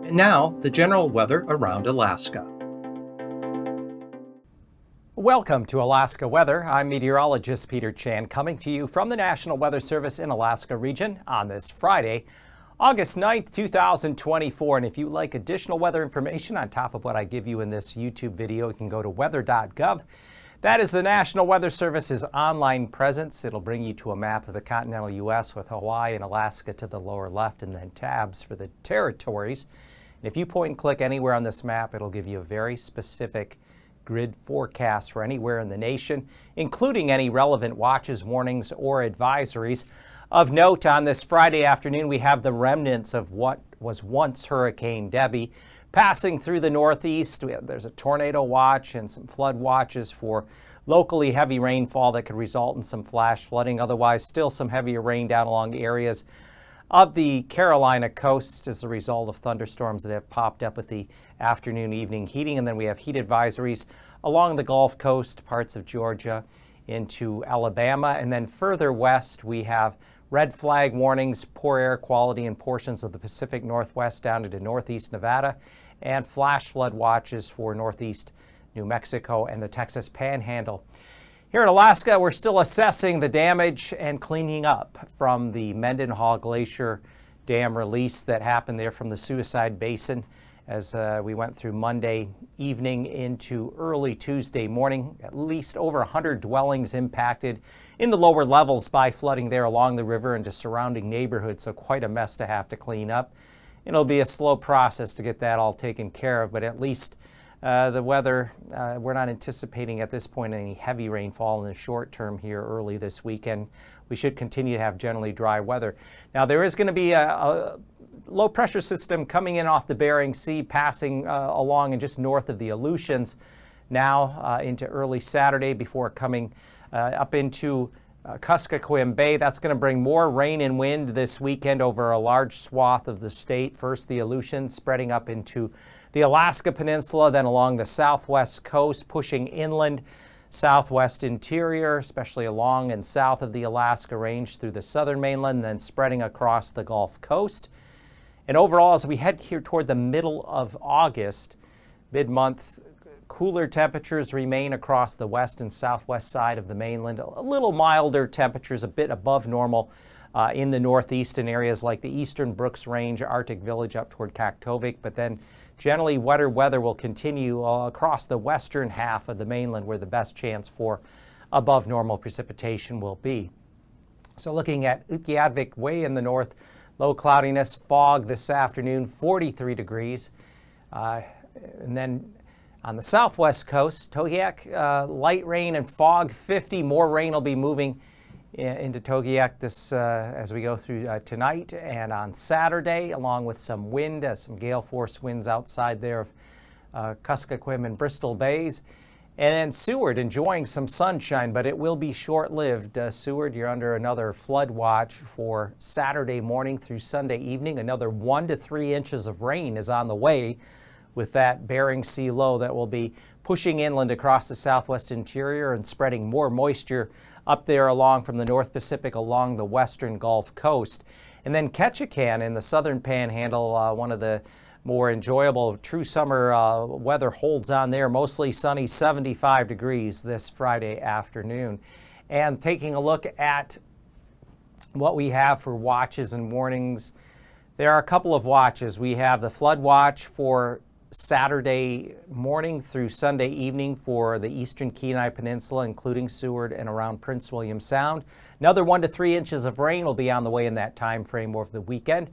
And now, the general weather around Alaska. Welcome to Alaska Weather. I'm meteorologist Peter Chan, coming to you from the National Weather Service in Alaska region on this Friday, August 9th, 2024. And if you like additional weather information on top of what I give you in this YouTube video, you can go to weather.gov. That is the National Weather Service's online presence. It'll bring you to a map of the continental U.S. with Hawaii and Alaska to the lower left, and then tabs for the territories. And if you point and click anywhere on this map, it'll give you a very specific grid forecast for anywhere in the nation, including any relevant watches, warnings, or advisories. Of note, on this Friday afternoon, we have the remnants of what was once Hurricane Debbie passing through the Northeast. There's a tornado watch and some flood watches for locally heavy rainfall that could result in some flash flooding. Otherwise, still some heavier rain down along areas of the Carolina coast as a result of thunderstorms that have popped up with the afternoon, evening heating. And then we have heat advisories along the Gulf Coast, parts of Georgia into Alabama. And then further west, we have red flag warnings, poor air quality in portions of the Pacific Northwest down into northeast Nevada, and flash flood watches for northeast New Mexico and the Texas Panhandle. Here in Alaska, we're still assessing the damage and cleaning up from the Mendenhall Glacier Dam release that happened there from the Suicide Basin as we went through Monday evening into early Tuesday morning. At least over 100 dwellings impacted in the lower levels by flooding there along the river into surrounding neighborhoods, so quite a mess to have to clean up. It'll be a slow process to get that all taken care of, but at least the weather, we're not anticipating at this point any heavy rainfall in the short term here early this weekend. We should continue to have generally dry weather. Now, there is going to be a low pressure system coming in off the Bering Sea, passing along and just north of the Aleutians now into early Saturday before coming up into Kuskokwim Bay. That's going to bring more rain and wind this weekend over a large swath of the state. First the Aleutians, spreading up into the Alaska Peninsula, then along the southwest coast, pushing inland, southwest interior, especially along and south of the Alaska Range through the southern mainland, then spreading across the Gulf Coast. And overall, as we head here toward the middle of August, mid-month, cooler temperatures remain across the west and southwest side of the mainland. A little milder temperatures, a bit above normal in the northeast in areas like the eastern Brooks Range, Arctic Village up toward Kaktovik. But then generally wetter weather will continue across the western half of the mainland where the best chance for above normal precipitation will be. So looking at Utqiagvik way in the north, low cloudiness, fog this afternoon, 43 degrees. And then on the southwest coast, Togiak, light rain and fog, 50. More rain will be moving into Togiak this as we go through tonight and on Saturday, along with some wind, some gale force winds outside there of Kuskokwim and Bristol Bays. And then Seward enjoying some sunshine, but it will be short-lived. Seward, you're under another flood watch for Saturday morning through Sunday evening. Another 1 to 3 inches of rain is on the way, with that Bering Sea low that will be pushing inland across the southwest interior and spreading more moisture up there along from the North Pacific along the western Gulf Coast. And then Ketchikan in the southern panhandle, one of the more enjoyable true summer weather holds on there. Mostly sunny, 75 degrees this Friday afternoon. And taking a look at what we have for watches and warnings, there are a couple of watches. We have the flood watch for Saturday morning through Sunday evening for the eastern Kenai Peninsula, including Seward and around Prince William Sound. Another 1 to 3 inches of rain will be on the way in that time frame over the weekend.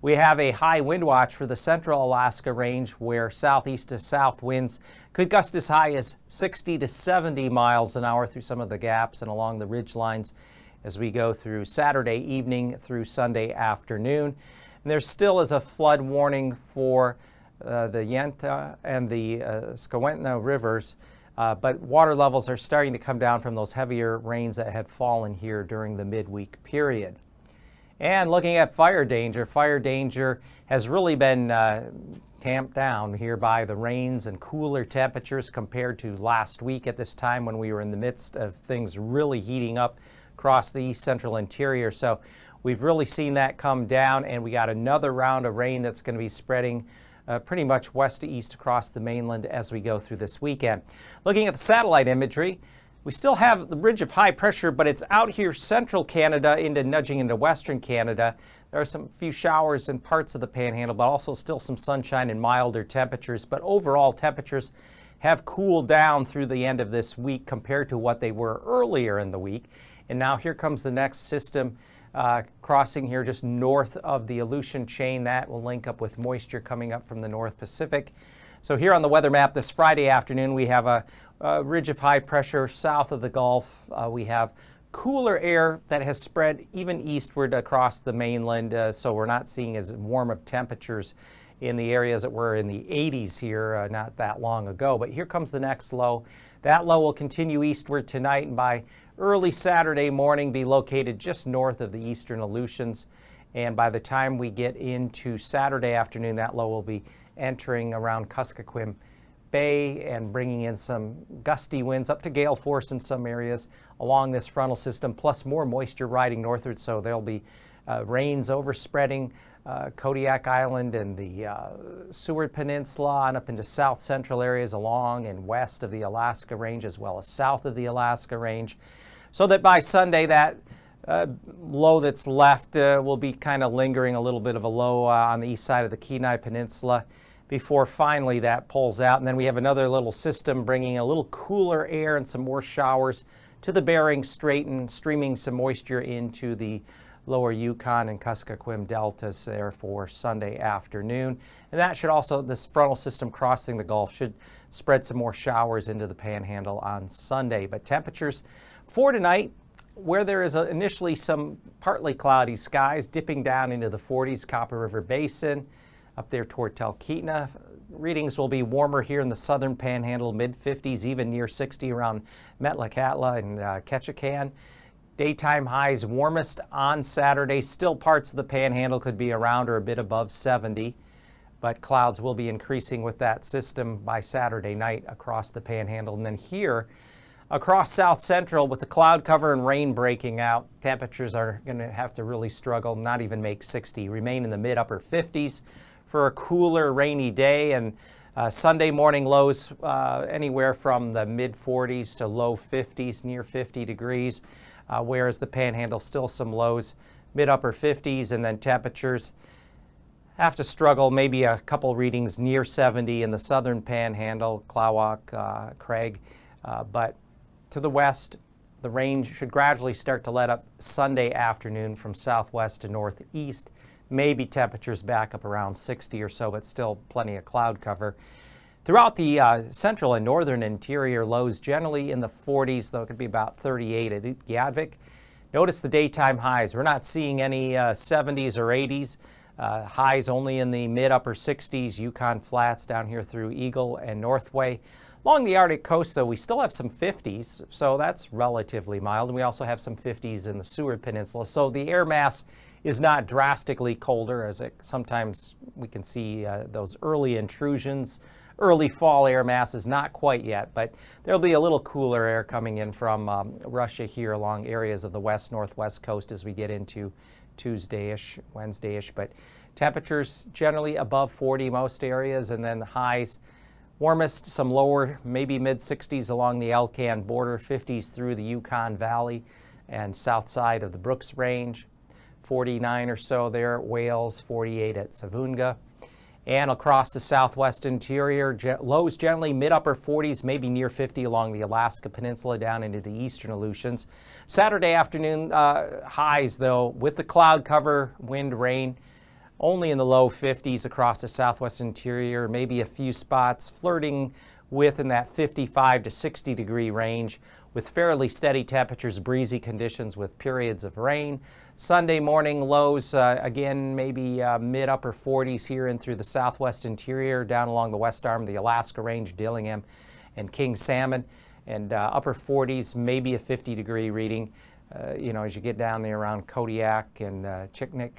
We have a high wind watch for the central Alaska Range, where southeast to south winds could gust as high as 60 to 70 miles an hour through some of the gaps and along the ridge lines as we go through Saturday evening through Sunday afternoon. And there still is a flood warning for the Yenta and the Skawentna rivers, but water levels are starting to come down from those heavier rains that had fallen here during the midweek period. And looking at fire danger has really been tamped down here by the rains and cooler temperatures compared to last week at this time when we were in the midst of things really heating up across the east central interior. So we've really seen that come down, and we got another round of rain that's going to be spreading pretty much west to east across the mainland as we go through this weekend. Looking at the satellite imagery, we still have the ridge of high pressure, but it's out here central Canada nudging into western Canada. There are some few showers in parts of the panhandle, but also still some sunshine and milder temperatures. But overall, temperatures have cooled down through the end of this week compared to what they were earlier in the week. And now here comes the next system crossing here just north of the Aleutian chain. That will link up with moisture coming up from the North Pacific. So here on the weather map this Friday afternoon, we have a ridge of high pressure south of the Gulf. We have cooler air that has spread even eastward across the mainland, so we're not seeing as warm of temperatures in the areas that were in the 80s here not that long ago. But here comes the next low. That low will continue eastward tonight and by early Saturday morning be located just north of the eastern Aleutians. And by the time we get into Saturday afternoon, that low will be entering around Kuskokwim Bay and bringing in some gusty winds up to gale force in some areas along this frontal system, plus more moisture riding northward. So there'll be rains overspreading Kodiak Island and the Seward Peninsula and up into south central areas along and west of the Alaska Range as well as south of the Alaska Range. So that by Sunday, that low that's left will be kind of lingering, a little bit of a low on the east side of the Kenai Peninsula before finally that pulls out. And then we have another little system bringing a little cooler air and some more showers to the Bering Strait and streaming some moisture into the lower Yukon and Kuskokwim deltas there for Sunday afternoon. And that should also, this frontal system crossing the Gulf should spread some more showers into the panhandle on Sunday. But temperatures for tonight, where there is initially some partly cloudy skies dipping down into the 40s, Copper River Basin, up there toward Talkeetna. Readings will be warmer here in the southern panhandle, mid-50s, even near 60 around Metlakatla and Ketchikan. Daytime highs warmest on Saturday. Still parts of the panhandle could be around or a bit above 70, but clouds will be increasing with that system by Saturday night across the panhandle. And then here across south central with the cloud cover and rain breaking out, temperatures are going to have to really struggle, not even make 60, remain in the mid-upper 50s for a cooler, rainy day. And Sunday morning lows anywhere from the mid-40s to low 50s, near 50 degrees, whereas the panhandle still some lows, mid-upper 50s, and then temperatures have to struggle, maybe a couple readings near 70 in the southern panhandle, Klawak, Craig, but to the west, the rain should gradually start to let up Sunday afternoon from southwest to northeast. Maybe temperatures back up around 60 or so, but still plenty of cloud cover. Throughout the central and northern interior, lows generally in the 40s, though it could be about 38 at Gatwick. Notice the daytime highs. We're not seeing any 70s or 80s. Highs only in the mid-upper 60s, Yukon Flats down here through Eagle and Northway. Along the Arctic coast, though, we still have some 50s, so that's relatively mild. And we also have some 50s in the Seward Peninsula. So the air mass is not drastically colder, as sometimes we can see those early intrusions. Early fall air masses, not quite yet, but there'll be a little cooler air coming in from Russia here along areas of the west-northwest coast as we get into Tuesday-ish, Wednesday-ish. But temperatures generally above 40 most areas, and then the highs warmest, some lower, maybe mid-60s along the Alcan border, 50s through the Yukon Valley and south side of the Brooks Range, 49 or so there at Wales, 48 at Savunga. And across the southwest interior, lows generally mid-upper 40s, maybe near 50 along the Alaska Peninsula down into the eastern Aleutians. Saturday afternoon highs, though, with the cloud cover, wind, rain, only in the low 50s across the southwest interior, maybe a few spots flirting with in that 55 to 60 degree range with fairly steady temperatures, breezy conditions with periods of rain. Sunday morning lows, again, maybe mid-upper 40s here and through the southwest interior, down along the west arm of the Alaska Range, Dillingham and King Salmon, and upper 40s, maybe a 50 degree reading, as you get down there around Kodiak and Chiknik.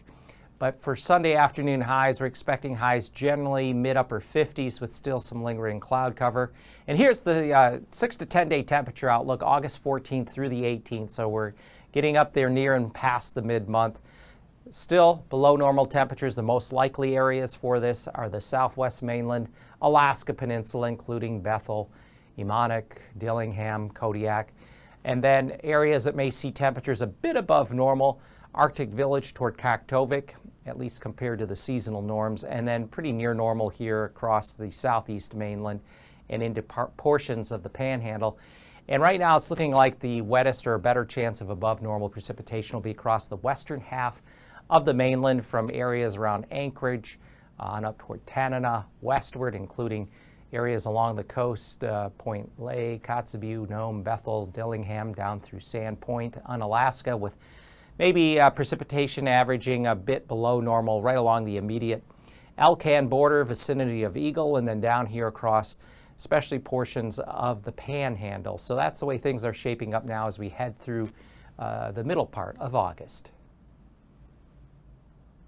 But for Sunday afternoon highs, we're expecting highs generally mid-upper 50s with still some lingering cloud cover. And here's the 6 to 10 day temperature outlook, August 14th through the 18th. So we're getting up there near and past the mid-month. Still below normal temperatures. The most likely areas for this are the southwest mainland, Alaska Peninsula, including Bethel, Emonic, Dillingham, Kodiak, and then areas that may see temperatures a bit above normal, Arctic Village toward Kaktovik, at least compared to the seasonal norms, and then pretty near normal here across the southeast mainland and into portions of the Panhandle. And right now it's looking like the wettest or a better chance of above normal precipitation will be across the western half of the mainland from areas around Anchorage on up toward Tanana, westward, including areas along the coast, Point Lay, Kotzebue, Nome, Bethel, Dillingham, down through Sand Point on Alaska, with maybe precipitation averaging a bit below normal right along the immediate Alcan border, vicinity of Eagle, and then down here across especially portions of the Panhandle. So that's the way things are shaping up now as we head through the middle part of August.